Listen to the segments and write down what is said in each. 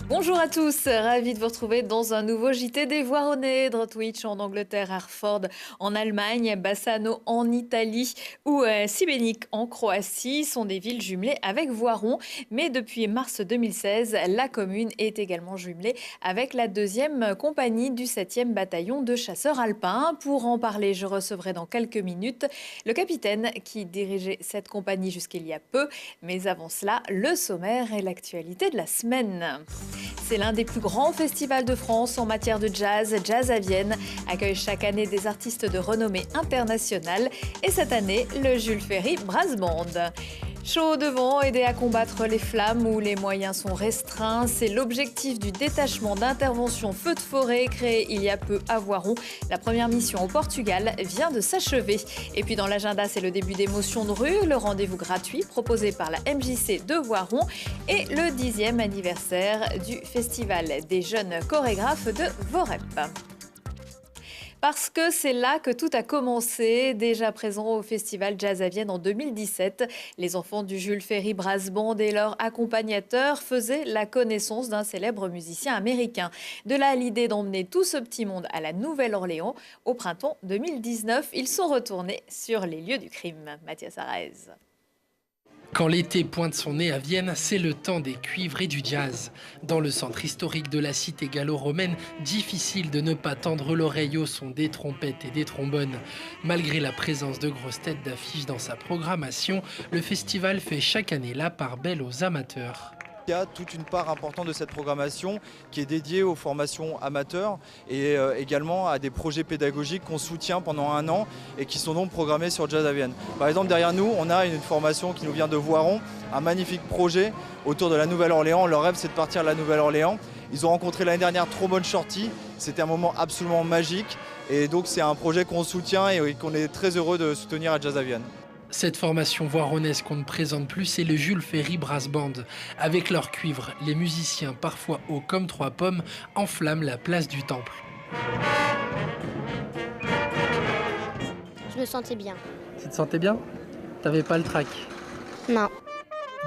Bonjour à tous, ravi de vous retrouver dans un nouveau JT des Voironnais. Droitwich en Angleterre, Herford en Allemagne, Bassano en Italie ou Šibenik en Croatie sont des villes jumelées avec Voiron. Mais depuis mars 2016, la commune est également jumelée avec la 2e compagnie du 7e bataillon de chasseurs alpins. Pour en parler, je recevrai dans quelques minutes le capitaine qui dirigeait cette compagnie jusqu'il y a peu. Mais avant cela, le sommaire et l'actualité de la semaine. C'est l'un des plus grands festivals de France en matière de jazz. Jazz à Vienne accueille chaque année des artistes de renommée internationale. Et cette année, le Jules Ferry Brass Band. Chaud devant, aider à combattre les flammes où les moyens sont restreints. C'est l'objectif du détachement d'intervention feu de forêt créé il y a peu à Voiron. La première mission au Portugal vient de s'achever. Et puis dans l'agenda, c'est le début d'Émotions de rue, le rendez-vous gratuit proposé par la MJC de Voiron et le 10e anniversaire du Festival des jeunes chorégraphes de Vorep. Parce que c'est là que tout a commencé. Déjà présent au Festival Jazz à Vienne en 2017, les enfants du Jules Ferry Brass Band et leurs accompagnateurs faisaient la connaissance d'un célèbre musicien américain. De là, l'idée d'emmener tout ce petit monde à la Nouvelle-Orléans. Au printemps 2019, ils sont retournés sur les lieux du crime. Mathias Araez. Quand l'été pointe son nez à Vienne, c'est le temps des cuivres et du jazz. Dans le centre historique de la cité gallo-romaine, difficile de ne pas tendre l'oreille au son des trompettes et des trombones. Malgré la présence de grosses têtes d'affiches dans sa programmation, le festival fait chaque année la part belle aux amateurs. Il y a toute une part importante de cette programmation qui est dédiée aux formations amateurs et également à des projets pédagogiques qu'on soutient pendant un an et qui sont donc programmés sur Jazz à Vienne. Par exemple, derrière nous, on a une formation qui nous vient de Voiron, un magnifique projet autour de la Nouvelle-Orléans. Leur rêve, c'est de partir à la Nouvelle-Orléans. Ils ont rencontré l'année dernière Trombone Shorty. C'était un moment absolument magique et donc c'est un projet qu'on soutient et qu'on est très heureux de soutenir à Jazz à Vienne. Cette formation voironnaise qu'on ne présente plus, c'est le Jules Ferry Brass Band. Avec leur cuivre, les musiciens, parfois hauts comme 3 pommes, enflamment la place du Temple. Je me sentais bien. Tu te sentais bien? T'avais pas le trac? Non.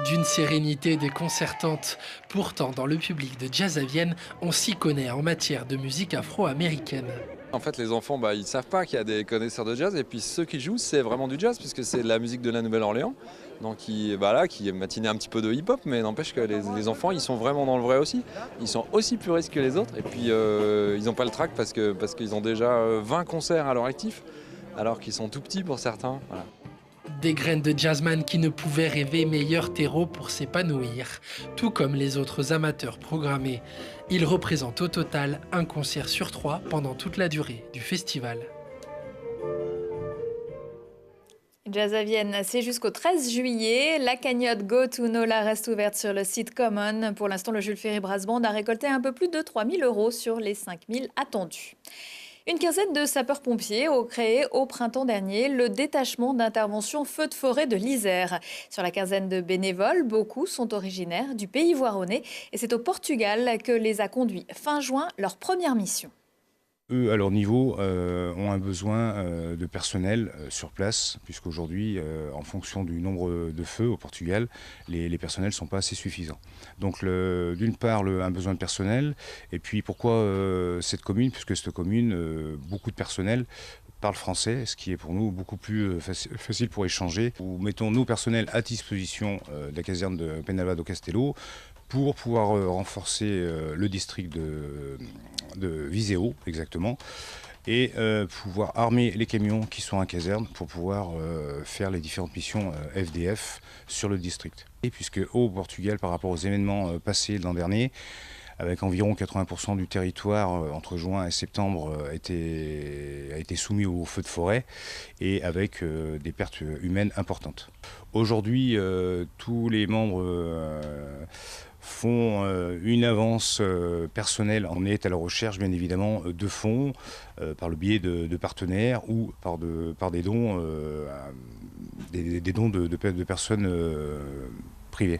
D'une sérénité déconcertante. Pourtant, dans le public de Jazz à Vienne, on s'y connaît en matière de musique afro-américaine. En fait, les enfants, ils ne savent pas qu'il y a des connaisseurs de jazz. Et puis ceux qui jouent, c'est vraiment du jazz, puisque c'est la musique de la Nouvelle-Orléans. Donc, qui est matinée un petit peu de hip-hop, mais n'empêche que les enfants, ils sont vraiment dans le vrai aussi. Ils sont aussi puristes que les autres. Et puis, ils n'ont pas le trac parce qu'ils ont déjà 20 concerts à leur actif, alors qu'ils sont tout petits pour certains. Voilà. Des graines de jazzman qui ne pouvaient rêver meilleur terreau pour s'épanouir, tout comme les autres amateurs programmés. Ils représentent au total un concert sur 3 pendant toute la durée du festival. Jazz à Vienne, c'est jusqu'au 13 juillet. La cagnotte Go to Nola reste ouverte sur le site Common. Pour l'instant, le Jules Ferry Brass Band a récolté un peu plus de 3 000 € sur les 5 000 attendus. Une quinzaine de sapeurs-pompiers ont créé au printemps dernier le détachement d'intervention feu de forêt de l'Isère. Sur la quinzaine de bénévoles, beaucoup sont originaires du pays voironnais et c'est au Portugal que les a conduits fin juin leur première mission. Eux, à leur niveau, ont un besoin de personnel sur place, puisqu'aujourd'hui, en fonction du nombre de feux au Portugal, les personnels ne sont pas assez suffisants. Donc, d'une part, un besoin de personnel, et puis pourquoi cette commune, puisque cette commune, beaucoup de personnel parle français, ce qui est pour nous beaucoup plus facile pour échanger. Nous mettons nos personnels à disposition de la caserne de Penalva do Castelo, pour pouvoir renforcer le district de Viseu, exactement, et pouvoir armer les camions qui sont à caserne pour pouvoir faire les différentes missions FDF sur le district. Et puisque au Portugal, par rapport aux événements passés l'an dernier, avec environ 80% du territoire entre juin et septembre a été soumis au feu de forêt et avec des pertes humaines importantes. Aujourd'hui, tous les membres font une avance personnelle. On est à la recherche, bien évidemment, de fonds par le biais de partenaires ou par des dons, des dons de personnes privées.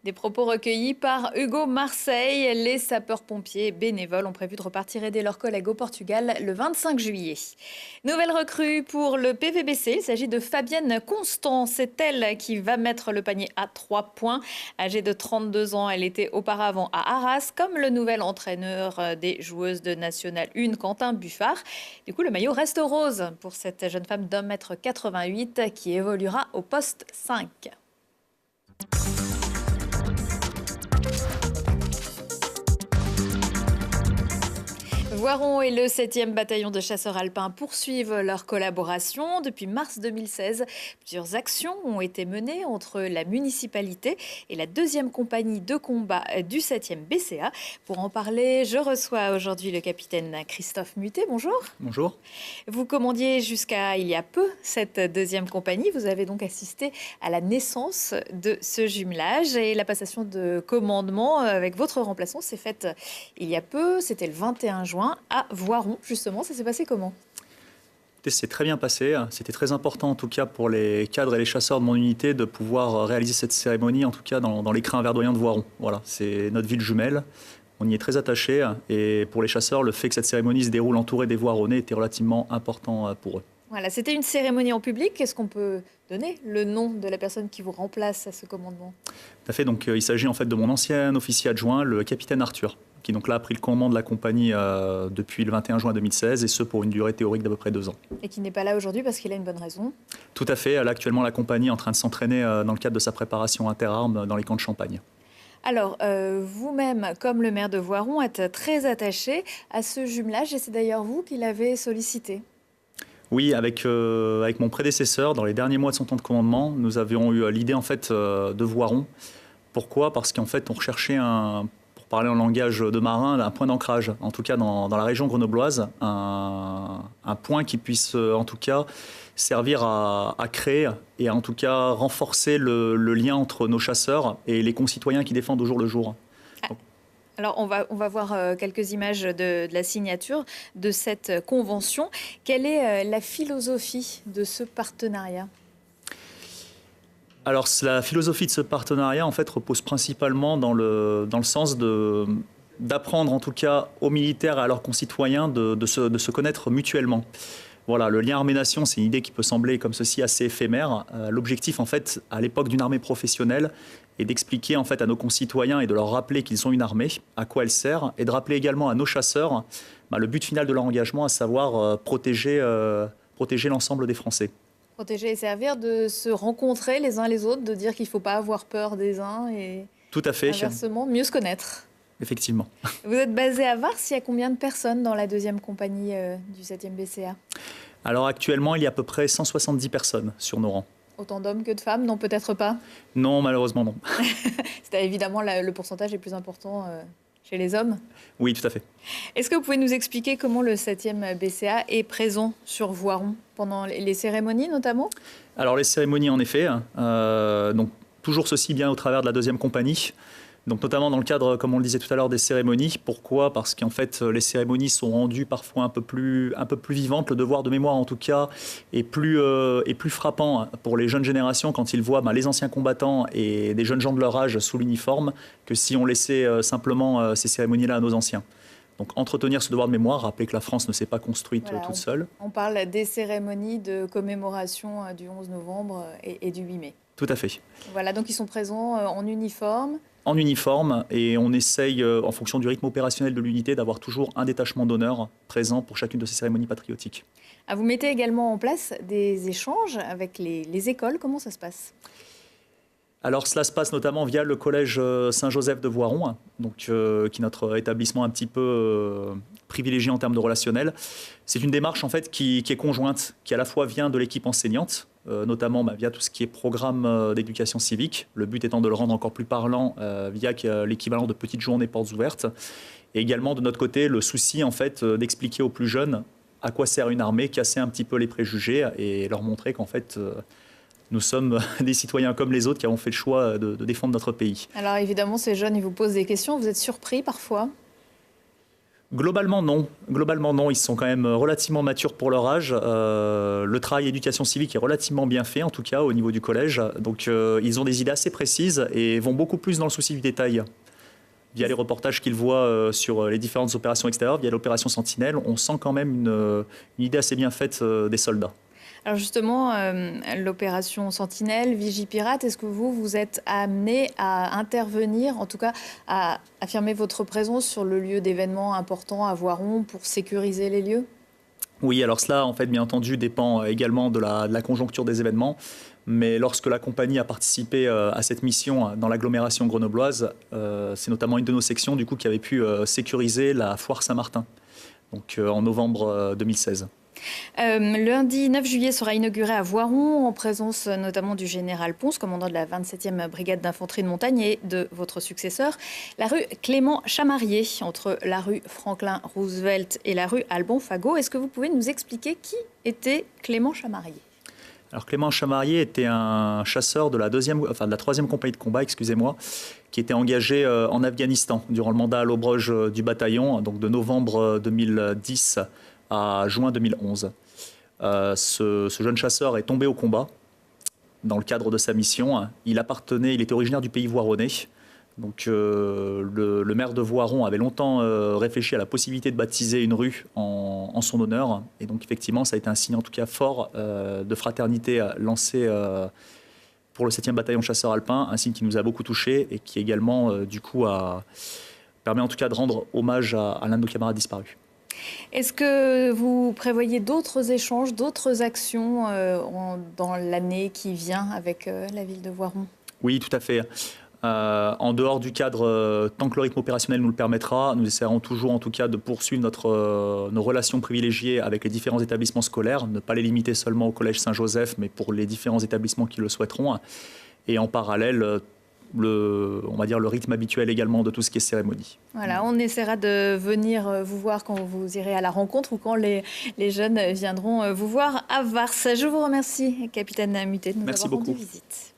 Des propos recueillis par Hugo Marseille. Les sapeurs-pompiers bénévoles ont prévu de repartir aider leurs collègues au Portugal le 25 juillet. Nouvelle recrue pour le PVBC. Il s'agit de Fabienne Constant. C'est elle qui va mettre le panier à 3 points. Âgée de 32 ans, elle était auparavant à Arras, comme le nouvel entraîneur des joueuses de National 1, Quentin Buffard. Du coup, le maillot reste rose pour cette jeune femme d'1,88 m qui évoluera au poste 5. Voiron et le 7e bataillon de chasseurs alpins poursuivent leur collaboration. Depuis mars 2016, plusieurs actions ont été menées entre la municipalité et la 2e compagnie de combat du 7e BCA. Pour en parler, je reçois aujourd'hui le capitaine Christophe Muté. Bonjour. Bonjour. Vous commandiez jusqu'à il y a peu cette 2e compagnie. Vous avez donc assisté à la naissance de ce jumelage et la passation de commandement avec votre remplaçant s'est faite il y a peu. C'était le 21 juin. À Voiron, justement. Ça s'est passé comment ? C'est très bien passé. C'était très important, en tout cas, pour les cadres et les chasseurs de mon unité, de pouvoir réaliser cette cérémonie, en tout cas, dans les crins verdoyants de Voiron. Voilà, c'est notre ville jumelle. On y est très attaché. Et pour les chasseurs, le fait que cette cérémonie se déroule entourée des Voironnais était relativement important pour eux. Voilà, c'était une cérémonie en public. Est-ce qu'on peut donner le nom de la personne qui vous remplace à ce commandement ? Tout à fait. Donc, il s'agit en fait de mon ancien officier adjoint, le capitaine Arthur, qui donc là a pris le commandement de la compagnie depuis le 21 juin 2016, et ce pour une durée théorique d'à peu près 2 ans. Et qui n'est pas là aujourd'hui parce qu'il a une bonne raison. Tout à fait. Là, actuellement, la compagnie est en train de s'entraîner dans le cadre de sa préparation interarmes dans les camps de Champagne. Alors, vous-même, comme le maire de Voiron, êtes très attaché à ce jumelage, et c'est d'ailleurs vous qui l'avez sollicité. Oui, avec mon prédécesseur, dans les derniers mois de son temps de commandement, nous avions eu l'idée en fait de Voiron. Pourquoi ? Parce qu'en fait, on recherchait pour parler en langage de marin, un point d'ancrage, en tout cas dans la région grenobloise, un point qui puisse en tout cas servir à créer et en tout cas renforcer le lien entre nos chasseurs et les concitoyens qui défendent au jour le jour. Alors, on va voir quelques images de la signature de cette convention. Quelle est la philosophie de ce partenariat ? Alors, la philosophie de ce partenariat, en fait, repose principalement dans le sens d'apprendre, en tout cas, aux militaires et à leurs concitoyens de se connaître mutuellement. Voilà, le lien armée-nation, c'est une idée qui peut sembler comme ceci assez éphémère. L'objectif, en fait, à l'époque d'une armée professionnelle, est d'expliquer en fait à nos concitoyens et de leur rappeler qu'ils ont une armée, à quoi elle sert, et de rappeler également à nos chasseurs le but final de leur engagement, à savoir protéger l'ensemble des Français. Protéger et servir, de se rencontrer les uns les autres, de dire qu'il ne faut pas avoir peur des uns et tout à fait. Inversement, mieux se connaître. Effectivement. Vous êtes basé à Vars, il y a combien de personnes dans la 2e compagnie du 7e BCA ? Alors actuellement, il y a à peu près 170 personnes sur nos rangs. Autant d'hommes que de femmes ? Non, peut-être pas. Non, malheureusement non. Évidemment, le pourcentage est plus important chez les hommes. Oui, tout à fait. Est-ce que vous pouvez nous expliquer comment le 7e BCA est présent sur Voiron, pendant les cérémonies notamment ? Alors les cérémonies en effet, donc toujours ceci bien au travers de la 2e compagnie. Donc notamment dans le cadre, comme on le disait tout à l'heure, des cérémonies. Pourquoi ? Parce qu'en fait, les cérémonies sont rendues parfois un peu plus vivantes. Le devoir de mémoire, en tout cas, est plus frappant pour les jeunes générations quand ils voient les anciens combattants et des jeunes gens de leur âge sous l'uniforme que si on laissait simplement ces cérémonies-là à nos anciens. Donc entretenir ce devoir de mémoire, rappeler que la France ne s'est pas construite toute seule. On parle des cérémonies de commémoration du 11 novembre et du 8 mai. Tout à fait. Voilà, donc ils sont présents en uniforme. En uniforme, et on essaye, en fonction du rythme opérationnel de l'unité, d'avoir toujours un détachement d'honneur présent pour chacune de ces cérémonies patriotiques. Vous mettez également en place des échanges avec les écoles. Comment ça se passe ? Alors cela se passe notamment via le collège Saint-Joseph de Voiron, donc, qui est notre établissement un petit peu privilégié en termes de relationnel. C'est une démarche en fait qui est conjointe, qui à la fois vient de l'équipe enseignante, notamment via tout ce qui est programme d'éducation civique, le but étant de le rendre encore plus parlant via l'équivalent de petites journées portes ouvertes, et également de notre côté le souci en fait d'expliquer aux plus jeunes à quoi sert une armée, casser un petit peu les préjugés et leur montrer qu'en fait nous sommes des citoyens comme les autres qui avons fait le choix de défendre notre pays. Alors évidemment, ces jeunes, ils vous posent des questions. Vous êtes surpris parfois ? Globalement, non. Globalement, non. Ils sont quand même relativement matures pour leur âge. Le travail éducation civique est relativement bien fait, en tout cas, au niveau du collège. Donc, ils ont des idées assez précises et vont beaucoup plus dans le souci du détail. Via les reportages qu'ils voient sur les différentes opérations extérieures, via l'opération Sentinelle, on sent quand même une idée assez bien faite des soldats. Alors justement, l'opération Sentinelle, Vigipirate, est-ce que vous êtes amené à intervenir, en tout cas à affirmer votre présence sur le lieu d'événement important à Voiron pour sécuriser les lieux? Oui, alors cela, en fait, bien entendu, dépend également de la conjoncture des événements. Mais lorsque la compagnie a participé à cette mission dans l'agglomération grenobloise, c'est notamment une de nos sections du coup, qui avait pu sécuriser la foire Saint-Martin, donc en novembre 2016. Lundi 9 juillet sera inauguré à Voiron, en présence notamment du général Ponce, commandant de la 27e brigade d'infanterie de montagne, et de votre successeur, la rue Clément Chamarié, entre la rue Franklin Roosevelt et la rue Alban Fagot. Est-ce que vous pouvez nous expliquer qui était Clément Chamarié? Alors Clément Chamarié était un chasseur de la 3e compagnie de combat, excusez-moi, qui était engagé en Afghanistan durant le mandat à l'Aubroge du bataillon, donc de novembre 2010 à juin 2011. Ce jeune chasseur est tombé au combat dans le cadre de sa mission. Il était originaire du pays voironnais. Donc le maire de Voiron avait longtemps réfléchi à la possibilité de baptiser une rue en son honneur. Et donc effectivement, ça a été un signe en tout cas fort de fraternité lancé pour le 7e bataillon chasseurs alpins, un signe qui nous a beaucoup touchés et qui également du coup permet en tout cas de rendre hommage à l'un de nos camarades disparus. Est-ce que vous prévoyez d'autres échanges, d'autres actions dans l'année qui vient avec la ville de Voiron? Oui, tout à fait. En dehors du cadre, tant que le rythme opérationnel nous le permettra, nous essaierons toujours en tout cas de poursuivre nos relations privilégiées avec les différents établissements scolaires, ne pas les limiter seulement au Collège Saint-Joseph, mais pour les différents établissements qui le souhaiteront. Et en parallèle, on va dire le rythme habituel également de tout ce qui est cérémonie. Voilà, on essaiera de venir vous voir quand vous irez à la rencontre ou quand les jeunes viendront vous voir à Vars. Je vous remercie, capitaine Mutet, de nous avoir rendu visite.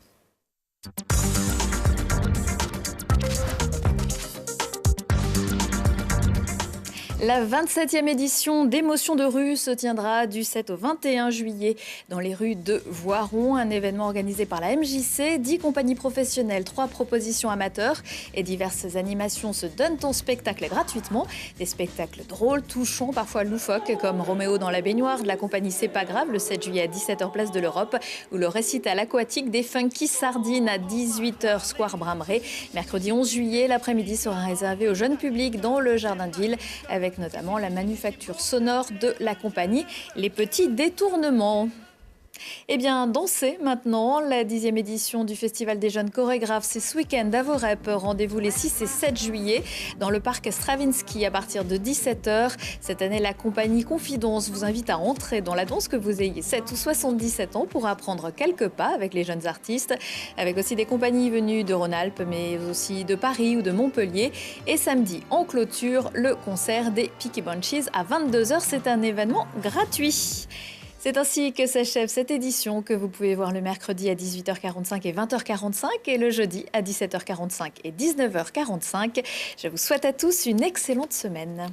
La 27e édition d'Émotions de rue se tiendra du 7 au 21 juillet dans les rues de Voiron. Un événement organisé par la MJC, 10 compagnies professionnelles, 3 propositions amateurs et diverses animations se donnent en spectacle gratuitement. Des spectacles drôles, touchants, parfois loufoques, comme Roméo dans la baignoire de la compagnie C'est pas grave, le 7 juillet à 17h place de l'Europe, ou le récital aquatique des Funky Sardines à 18h Square Brameray. Mercredi 11 juillet, l'après-midi sera réservé au jeune public dans le Jardin de Ville, avec notamment la manufacture sonore de la compagnie Les Petits Détournements. Eh bien, dansez maintenant. La 10e édition du Festival des jeunes chorégraphes, c'est ce week-end à Vorep. Rendez-vous les 6 et 7 juillet dans le parc Stravinsky à partir de 17h. Cette année, la compagnie Confidence vous invite à entrer dans la danse, que vous ayez 7 ou 77 ans, pour apprendre quelques pas avec les jeunes artistes, avec aussi des compagnies venues de Rhône-Alpes, mais aussi de Paris ou de Montpellier. Et samedi, en clôture, le concert des Peaky Bunchies à 22h. C'est un événement gratuit. C'est ainsi que s'achève cette édition, que vous pouvez voir le mercredi à 18h45 et 20h45 et le jeudi à 17h45 et 19h45. Je vous souhaite à tous une excellente semaine.